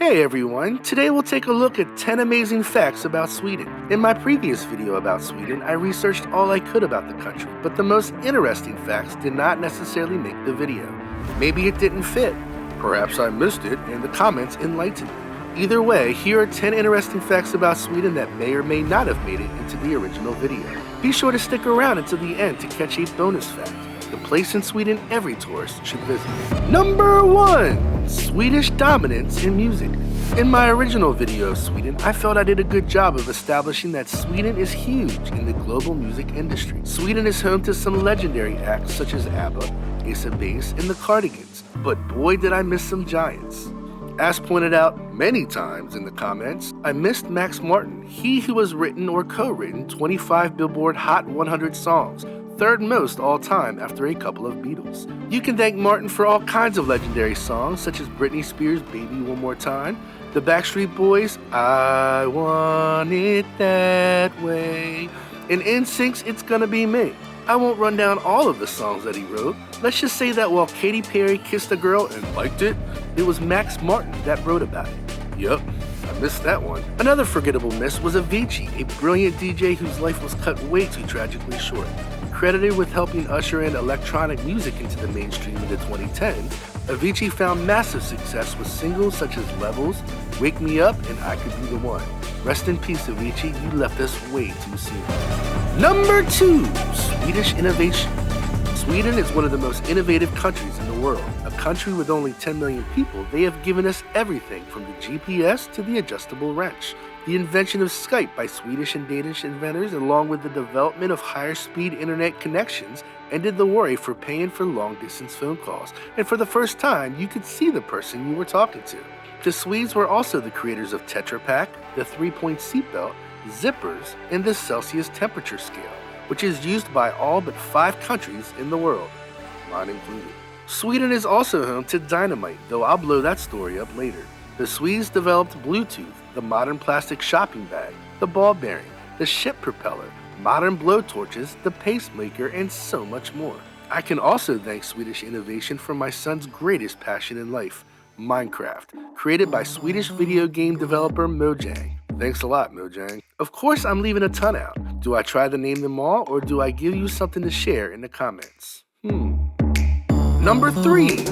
Hey everyone, today we'll take a look at 10 amazing facts about Sweden. In my previous video about Sweden, I researched all I could about the country, but the most interesting facts did not necessarily make the video. Maybe it didn't fit. Perhaps I missed it and the comments enlightened me. Either way, here are 10 interesting facts about Sweden that may or may not have made it into the original video. Be sure to stick around until the end to catch a bonus fact, the place in Sweden every tourist should visit. Number 1. Swedish dominance in music. In my original video of Sweden, I felt I did a good job of establishing that Sweden is huge in the global music industry. Sweden is home to some legendary acts such as ABBA, Ace of Base, and the Cardigans, but boy did I miss some giants. As pointed out many times in the comments, I missed Max Martin, he who has written or co-written 25 Billboard Hot 100 songs, third most all time after a couple of Beatles. You can thank Martin for all kinds of legendary songs such as Britney Spears' Baby One More Time, the Backstreet Boys' I Want It That Way, and NSYNC's It's Gonna Be Me. I won't run down all of the songs that he wrote. Let's just say that while Katy Perry kissed a girl and liked it, it was Max Martin that wrote about it. Yup, I missed that one. Another forgettable miss was Avicii, a brilliant DJ whose life was cut way too tragically short. Credited with helping usher in electronic music into the mainstream in the 2010s, Avicii found massive success with singles such as Levels, Wake Me Up, and I Could Be the One. Rest in peace, Avicii, you left us way too soon. Number 2. Swedish Innovation. Sweden is one of the most innovative countries in the world. A country with only 10 million people, they have given us everything from the GPS to the adjustable wrench. The invention of Skype by Swedish and Danish inventors, along with the development of higher-speed internet connections, ended the worry for paying for long-distance phone calls. And for the first time, you could see the person you were talking to. The Swedes were also the creators of Tetra Pak, the 3-point seatbelt, zippers, and the Celsius temperature scale, which is used by all but 5 countries in the world, mine included. Sweden is also home to dynamite, though I'll blow that story up later. The Swedes developed Bluetooth, the modern plastic shopping bag, the ball bearing, the ship propeller, modern blowtorches, the pacemaker, and so much more. I can also thank Swedish Innovation for my son's greatest passion in life, Minecraft, created by Swedish video game developer Mojang. Thanks a lot, Mojang. Of course, I'm leaving a ton out. Do I try to name them all, or do I give you something to share in the comments? Number 3.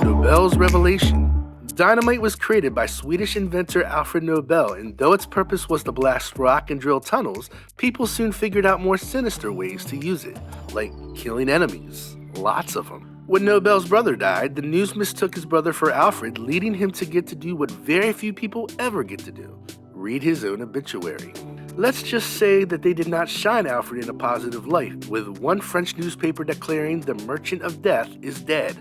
Nobels Revelation. Dynamite was created by Swedish inventor Alfred Nobel, and though its purpose was to blast rock and drill tunnels, people soon figured out more sinister ways to use it, like killing enemies. Lots of them. When Nobel's brother died, the news mistook his brother for Alfred, leading him to get to do what very few people ever get to do: read his own obituary. Let's just say that they did not shine Alfred in a positive light, with one French newspaper declaring the Merchant of Death is dead.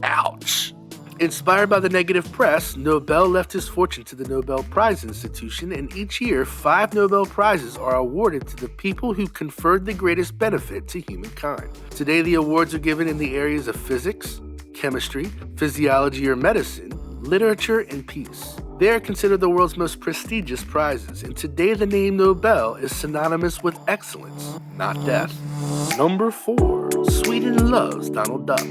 Ouch! Inspired by the negative press, Nobel left his fortune to the Nobel Prize Institution, and each year 5 Nobel Prizes are awarded to the people who conferred the greatest benefit to humankind. Today the awards are given in the areas of physics, chemistry, physiology or medicine, literature, and peace. They are considered the world's most prestigious prizes, and today the name Nobel is synonymous with excellence, not death. Number 4. Sweden loves Donald Duck.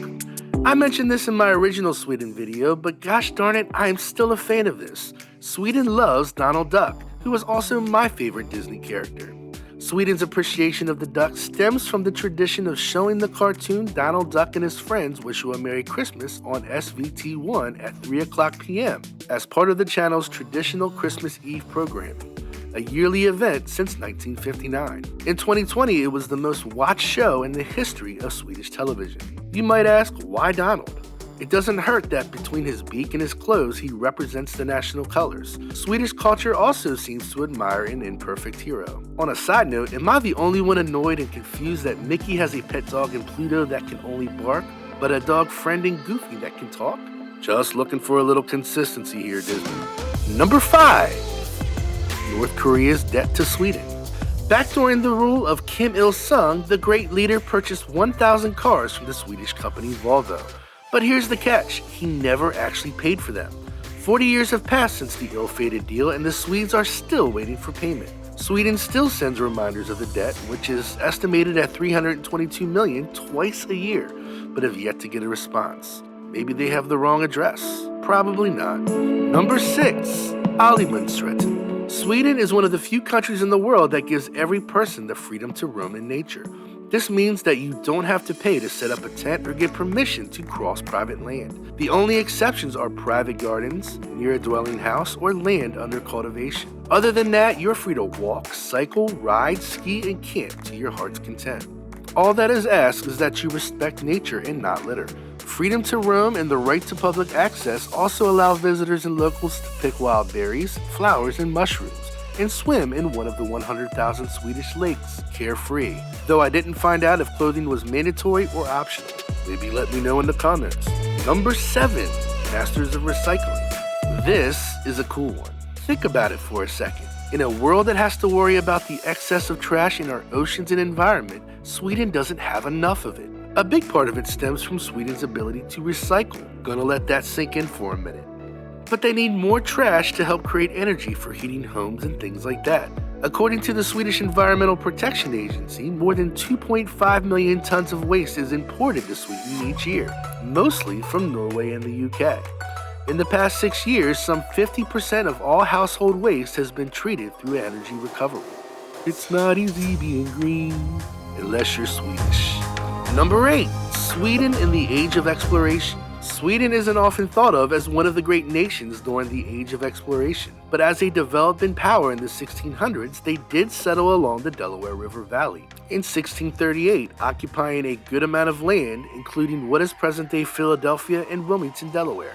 I mentioned this in my original Sweden video, but gosh darn it, I am still a fan of this. Sweden loves Donald Duck, who is also my favorite Disney character. Sweden's appreciation of the duck stems from the tradition of showing the cartoon Donald Duck and his friends wish you a Merry Christmas on SVT1 at 3 o'clock p.m. as part of the channel's traditional Christmas Eve programming, a yearly event since 1959. In 2020, it was the most watched show in the history of Swedish television. You might ask, why Donald? It doesn't hurt that between his beak and his clothes, he represents the national colors. Swedish culture also seems to admire an imperfect hero. On a side note, am I the only one annoyed and confused that Mickey has a pet dog in Pluto that can only bark, but a dog friend in Goofy that can talk? Just looking for a little consistency here, Disney. Number 5. North Korea's debt to Sweden. Back during the rule of Kim Il-sung, the great leader purchased 1,000 cars from the Swedish company Volvo. But here's the catch, he never actually paid for them. 40 years have passed since the ill-fated deal, and the Swedes are still waiting for payment. Sweden still sends reminders of the debt, which is estimated at $322 million twice a year, but have yet to get a response. Maybe they have the wrong address. Probably not. Number 6. Allemansrätten. Sweden is one of the few countries in the world that gives every person the freedom to roam in nature. This means that you don't have to pay to set up a tent or get permission to cross private land. The only exceptions are private gardens, near a dwelling house, or land under cultivation. Other than that, you're free to walk, cycle, ride, ski, and camp to your heart's content. All that is asked is that you respect nature and not litter. Freedom to roam and the right to public access also allow visitors and locals to pick wild berries, flowers, and mushrooms, and swim in one of the 100,000 Swedish lakes, carefree. Though I didn't find out if clothing was mandatory or optional. Maybe let me know in the comments. Number 7. Masters of Recycling. This is a cool one. Think about it for a second. In a world that has to worry about the excess of trash in our oceans and environment, Sweden doesn't have enough of it. A big part of it stems from Sweden's ability to recycle. Gonna let that sink in for a minute. But they need more trash to help create energy for heating homes and things like that. According to the Swedish Environmental Protection Agency, more than 2.5 million tons of waste is imported to Sweden each year, mostly from Norway and the UK. In the past 6 years, some 50% of all household waste has been treated through energy recovery. It's not easy being green, unless you're Swedish. Number 8. Sweden in the Age of Exploration. Sweden isn't often thought of as one of the great nations during the Age of Exploration, but as they developed in power in the 1600s, they did settle along the Delaware River Valley. In 1638, occupying a good amount of land, including what is present-day Philadelphia and Wilmington, Delaware.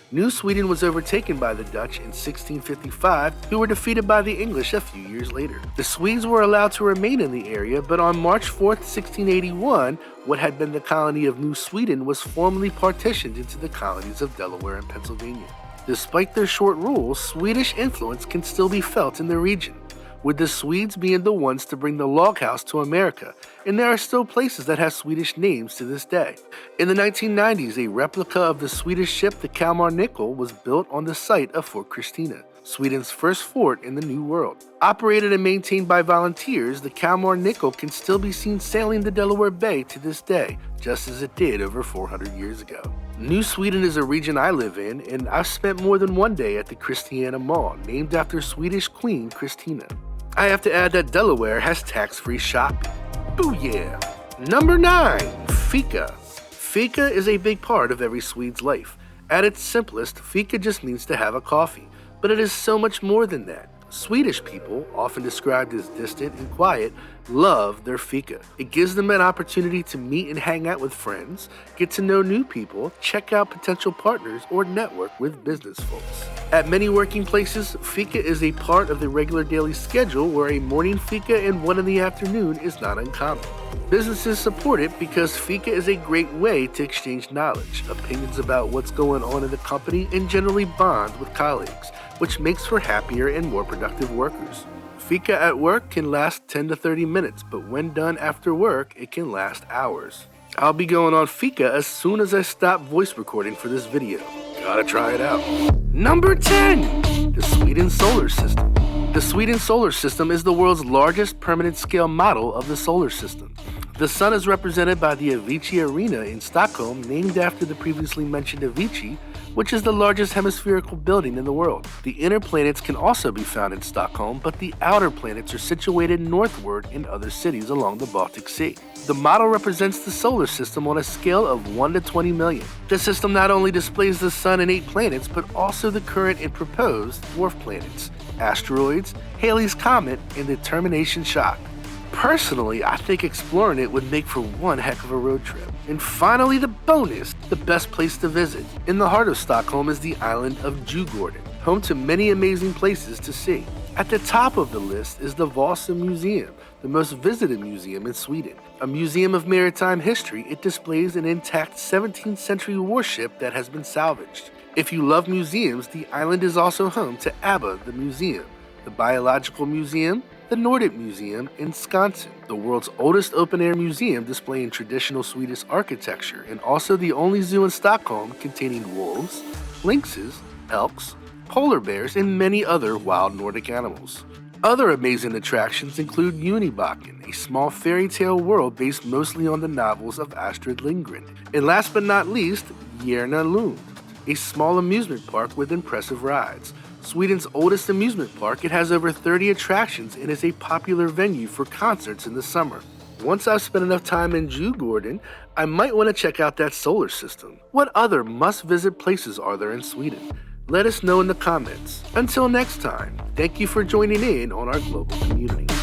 New Sweden was overtaken by the Dutch in 1655, who were defeated by the English a few years later. The Swedes were allowed to remain in the area, but on March 4, 1681, what had been the colony of New Sweden was formally partitioned into the colonies of Delaware and Pennsylvania. Despite their short rule, Swedish influence can still be felt in the region, with the Swedes being the ones to bring the log house to America, and there are still places that have Swedish names to this day. In the 1990s, a replica of the Swedish ship the Kalmar Nyckel was built on the site of Fort Christina, Sweden's first fort in the New World. Operated and maintained by volunteers, the Kalmar Nyckel can still be seen sailing the Delaware Bay to this day, just as it did over 400 years ago. New Sweden is a region I live in, and I've spent more than one day at the Christiania Mall, named after Swedish Queen Christina. I have to add that Delaware has tax-free shopping. Booyah! Number 9. Fika. Fika is a big part of every Swede's life. At its simplest, Fika just means to have a coffee, but it is so much more than that. Swedish people, often described as distant and quiet, love their fika. It gives them an opportunity to meet and hang out with friends, get to know new people, check out potential partners, or network with business folks. At many working places, fika is a part of the regular daily schedule where a morning fika and one in the afternoon is not uncommon. Businesses support it because fika is a great way to exchange knowledge, opinions about what's going on in the company, and generally bond with colleagues, which makes for happier and more productive workers. Fika at work can last 10 to 30 minutes, but when done after work, it can last hours. I'll be going on Fika as soon as I stop voice recording for this video. Gotta try it out. Number 10. The Sweden Solar System. The Sweden Solar System is the world's largest permanent scale model of the solar system. The sun is represented by the Avicii Arena in Stockholm, named after the previously mentioned Avicii, which is the largest hemispherical building in the world. The inner planets can also be found in Stockholm, but the outer planets are situated northward in other cities along the Baltic Sea. The model represents the solar system on a scale of 1 to 20 million. The system not only displays the sun and 8 planets, but also the current and proposed dwarf planets, asteroids, Halley's Comet, and the Termination Shock. Personally, I think exploring it would make for one heck of a road trip. And finally, the bonus, the best place to visit. In the heart of Stockholm is the island of Djurgården, home to many amazing places to see. At the top of the list is the Vasa Museum, the most visited museum in Sweden. A museum of maritime history, it displays an intact 17th century warship that has been salvaged. If you love museums, the island is also home to ABBA, the museum, the Biological Museum, the Nordic Museum in Skansen, the world's oldest open-air museum displaying traditional Swedish architecture, and also the only zoo in Stockholm containing wolves, lynxes, elks, polar bears, and many other wild Nordic animals. Other amazing attractions include Unibakken, a small fairy tale world based mostly on the novels of Astrid Lindgren. And last but not least, Järna Lund, a small amusement park with impressive rides. Sweden's oldest amusement park, it has over 30 attractions and is a popular venue for concerts in the summer. Once I've spent enough time in Djurgården, I might want to check out that solar system. What other must-visit places are there in Sweden? Let us know in the comments. Until next time, thank you for joining in on our global community.